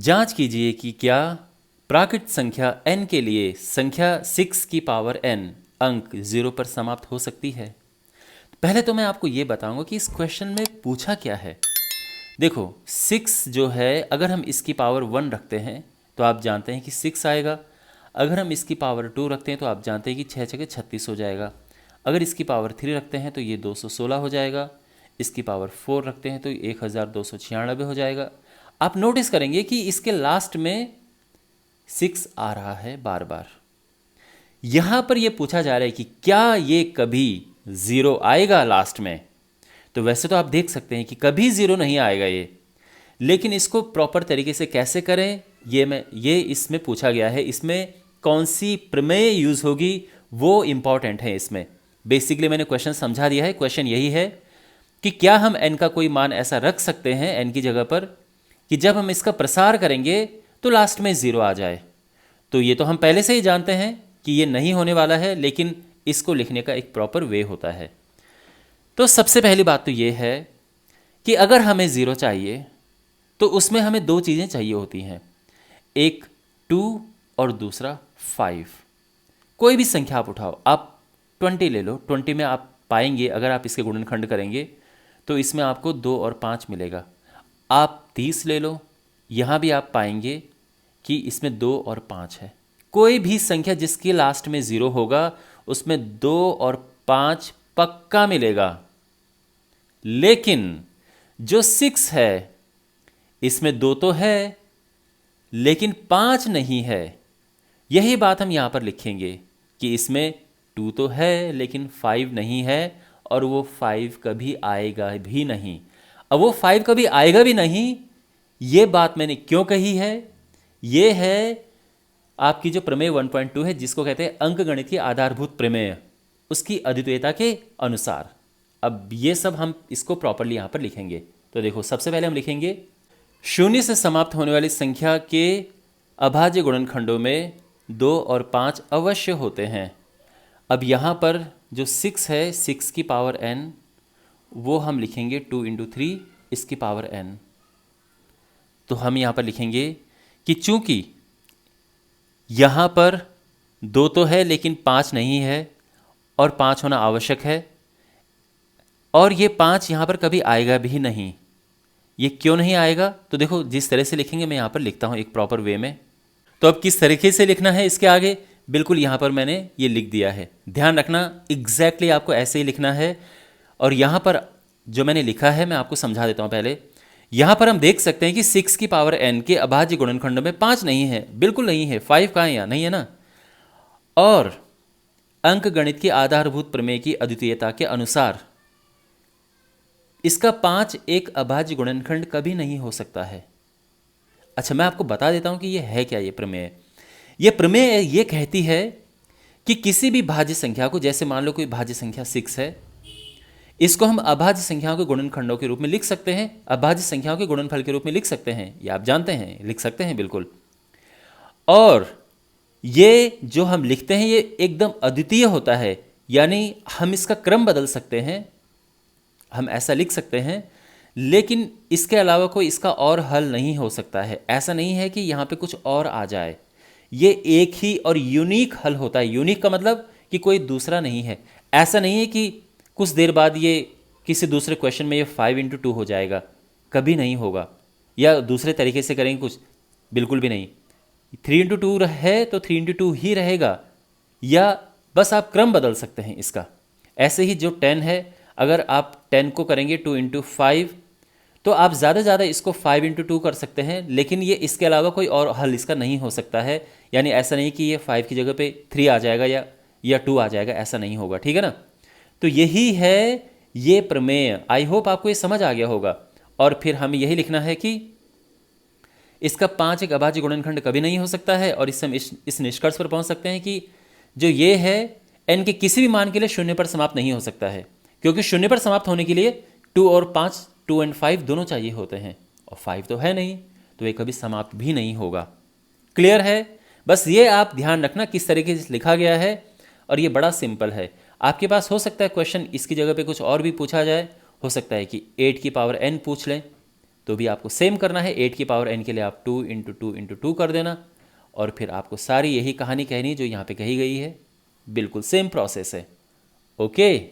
जांच कीजिए कि क्या प्राकृत संख्या n के लिए संख्या 6 की पावर n अंक 0 पर समाप्त हो सकती है। पहले तो मैं आपको ये बताऊंगा कि इस क्वेश्चन में पूछा क्या है। देखो 6 जो है, अगर हम इसकी पावर 1 रखते हैं तो आप जानते हैं कि 6 आएगा। अगर हम इसकी पावर 2 रखते हैं तो आप जानते हैं कि 6 छके 36 हो जाएगा। अगर इसकी पावर 3 रखते हैं तो ये 216 हो जाएगा। इसकी पावर 4 रखते हैं तो 1296 हो जाएगा। आप नोटिस करेंगे कि इसके लास्ट में 6 आ रहा है बार बार। यहां पर यह पूछा जा रहा है कि क्या ये कभी 0 आएगा लास्ट में। तो वैसे तो आप देख सकते हैं कि कभी 0 नहीं आएगा ये, लेकिन इसको प्रॉपर तरीके से कैसे करें ये इसमें पूछा गया है। इसमें कौन सी प्रमेय यूज होगी वो इंपॉर्टेंट है। इसमें बेसिकली मैंने क्वेश्चन समझा दिया है। क्वेश्चन यही है कि क्या हम n का कोई मान ऐसा रख सकते हैं n की जगह पर कि जब हम इसका प्रसार करेंगे तो लास्ट में 0 आ जाए। तो ये तो हम पहले से ही जानते हैं कि ये नहीं होने वाला है, लेकिन इसको लिखने का एक प्रॉपर वे होता है। तो सबसे पहली बात तो ये है कि अगर हमें 0 चाहिए तो उसमें हमें दो चीज़ें चाहिए होती हैं, एक 2 और दूसरा 5। कोई भी संख्या आप उठाओ, आप 20 ले लो। 20 में आप पाएंगे, अगर आप इसके गुणनखंड करेंगे तो इसमें आपको 2 और 5 मिलेगा। आप 30 ले लो, यहाँ भी आप पाएंगे कि इसमें 2 और 5 है। कोई भी संख्या जिसके लास्ट में 0 होगा उसमें 2 और 5 पक्का मिलेगा। लेकिन जो 6 है इसमें 2 तो है लेकिन 5 नहीं है। यही बात हम यहाँ पर लिखेंगे कि इसमें 2 तो है लेकिन 5 नहीं है, और वो 5 कभी आएगा भी नहीं। अब वो 5 कभी आएगा भी नहीं, ये बात मैंने क्यों कही है? ये है आपकी जो प्रमेय 1.2 है, जिसको कहते हैं अंकगणित की आधारभूत प्रमेय, उसकी अद्वितीयता के अनुसार। अब ये सब हम इसको प्रॉपर्ली यहाँ पर लिखेंगे। तो देखो, सबसे पहले हम लिखेंगे शून्य से समाप्त होने वाली संख्या के अभाज्य गुणनखंडों में 2 और 5 अवश्य होते हैं। अब यहाँ पर जो 6 है, 6 की पावर n, वो हम लिखेंगे 2 × 3 इसकी पावर n। तो हम यहाँ पर लिखेंगे कि चूंकि यहाँ पर 2 तो है लेकिन 5 नहीं है और 5 होना आवश्यक है, और ये 5 यहाँ पर कभी आएगा भी नहीं। ये क्यों नहीं आएगा? तो देखो, जिस तरह से लिखेंगे मैं यहाँ पर लिखता हूँ एक प्रॉपर वे में। तो अब किस तरीके से लिखना है इसके आगे, बिल्कुल यहाँ पर मैंने ये लिख दिया है। ध्यान रखना, एग्जैक्टली आपको ऐसे ही लिखना है। और यहाँ पर जो मैंने लिखा है मैं आपको समझा देता हूँ पहले। यहाँ पर हम देख सकते हैं कि 6 की पावर n के अभाज्य गुणनखंडों में 5 नहीं है, बिल्कुल नहीं है। 5 कहाँ है? यहाँ नहीं है ना। और अंकगणित की आधारभूत प्रमेय की अद्वितीयता के अनुसार इसका 5 एक अभाज्य गुणनखंड कभी नहीं हो सकता है। अच्छा, मैं आपको बता देता हूं कि ये है क्या। ये प्रमेय ये कहती है कि किसी भी भाज्य संख्या को, जैसे मान लो कोई भाज्य संख्या 6 है, इसको हम अभाज्य संख्याओं के गुणनखंडों के रूप में लिख सकते हैं, अभाज्य संख्याओं के गुणनफल के रूप में लिख सकते हैं। ये आप जानते हैं, लिख सकते हैं बिल्कुल। और ये जो हम लिखते हैं ये एकदम अद्वितीय होता है, यानी हम इसका क्रम बदल सकते हैं, हम ऐसा लिख सकते हैं। लेकिन इसके अलावा कोई इसका और हल नहीं हो सकता है। ऐसा नहीं है कि यहाँ पे कुछ और आ जाए। ये एक ही और यूनिक हल होता है। यूनिक का मतलब कि कोई दूसरा नहीं है। ऐसा नहीं है कि कुछ देर बाद ये किसी दूसरे क्वेश्चन में ये 5 × 2 हो जाएगा, कभी नहीं होगा। या दूसरे तरीके से करेंगे कुछ, बिल्कुल भी नहीं। 3 × 2 है तो 3 × 2 ही रहेगा, या बस आप क्रम बदल सकते हैं इसका। ऐसे ही जो 10 है, अगर आप 10 को करेंगे 2 × 5 तो आप ज़्यादा से ज़्यादा इसको 5 × 2 कर सकते हैं, लेकिन ये इसके अलावा कोई और हल इसका नहीं हो सकता है। यानी ऐसा नहीं कि ये 5 की जगह पे 3 आ जाएगा या 2 आ जाएगा, ऐसा नहीं होगा। ठीक है ना। तो यही है ये प्रमेय। आई होप आपको ये समझ आ गया होगा। और फिर हमें यही लिखना है कि इसका 5 एक अभाज्य गुणनखंड कभी नहीं हो सकता है। और इससे हम इस निष्कर्ष पर पहुंच सकते हैं कि जो ये है n के किसी भी मान के लिए 0 पर समाप्त नहीं हो सकता है, क्योंकि 0 पर समाप्त होने के लिए 2 और 5, 2 और 5 दोनों चाहिए होते हैं, और 5 तो है नहीं, तो ये कभी समाप्त भी नहीं होगा। क्लियर है? बस ये आप ध्यान रखना किस तरीके से लिखा गया है, और ये बड़ा सिंपल है। आपके पास हो सकता है क्वेश्चन इसकी जगह पे कुछ और भी पूछा जाए। हो सकता है कि 8 की पावर n पूछ लें, तो भी आपको सेम करना है। 8 की पावर n के लिए आप 2 इंटू टू इंटू टू कर देना, और फिर आपको सारी यही कहानी कहनी जो यहाँ पे कही गई है। बिल्कुल सेम प्रोसेस है। ओके।